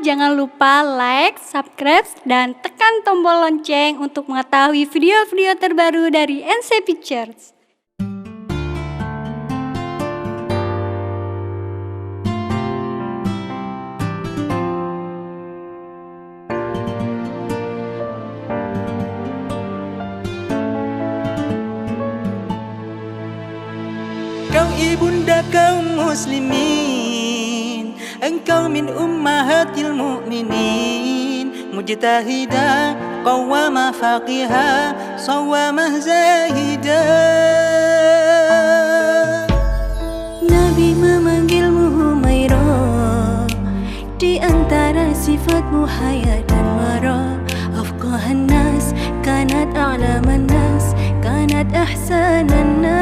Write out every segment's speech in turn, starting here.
jangan lupa like, subscribe, dan tekan tombol lonceng untuk mengetahui video-video terbaru dari NC Pictures. Kau ibunda kaum muslimin, engkau min ummahatil mu'minin, mujtahidah, qawwamah faqihah, sawwamah zahidah. Nabi memanggilmu Humairah, di antara sifatmu haya dan wara. Afqahan nas, kanat a'laman nas, kanat ahsanan nas.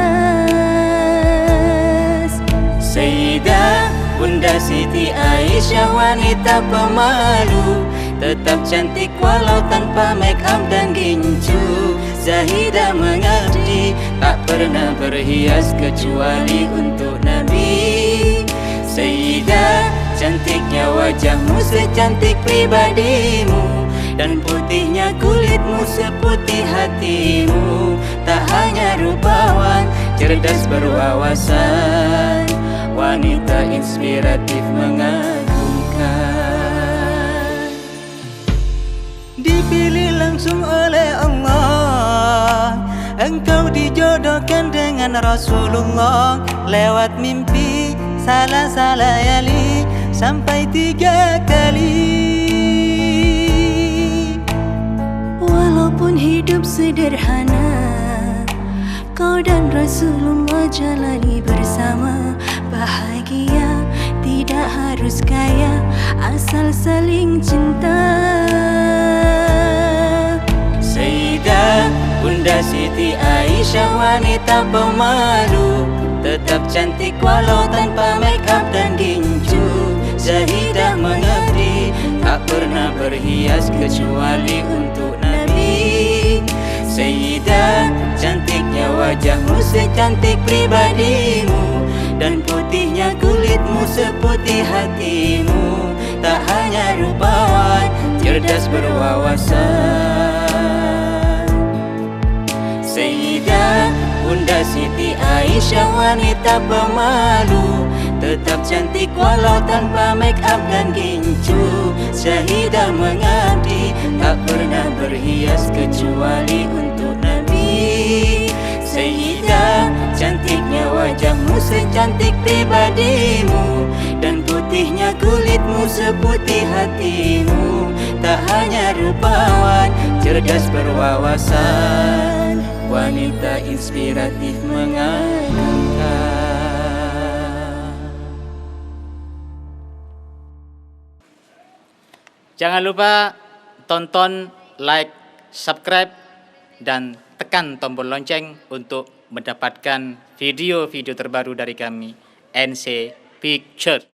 Sayyidah, Bunda Siti Aisyah, wanita pemalu, tetap cantik walau tanpa make up dan gincu. Zahidah mengabdi, tak pernah berhias kecuali untuk Nabi. Sayyidah, cantiknya wajahmu secantik pribadimu, dan putihnya kulitmu seputih hatimu. Tak hanya rupawan, cerdas berwawasan, wanita inspiratif mengagumkan. Dipilih langsung oleh Allah, engkau dijodohkan dengan Rasulullah. Lewat mimpi salah layali sampai 3 kali. Walaupun hidup sederhana, kau dan Rasulullah jalani bersama. Bahagia tidak harus kaya, asal saling cinta. Sayyidah, Bunda Siti Aisyah, wanita pemalu, tetap cantik walau tanpa make up dan gincu. Zahidah mengabdi, tak pernah berhias kecuali untuk Nabi. Sayyidah, cantiknya wajahmu secantik pribadimu, dan putihnya kulitmu seputih hatimu. Tak hanya rupawan, cerdas berwawasan. Sayyidah, Bunda Siti Aisyah, wanita pemalu, tetap cantik walau tanpa make up dan gincu. Zahidah mengabdi, tak pernah berhias kecuali untuk Nabi. Sayyidah, cantiknya wajahmu secantik pribadimu, dan putihnya kulitmu seputih hatimu. Tak hanya rupawan, cerdas berwawasan, wanita inspiratif mengagumkan. Jangan lupa tonton, like, subscribe, dan tekan tombol lonceng untuk mendapatkan video-video terbaru dari kami, NC Pictures.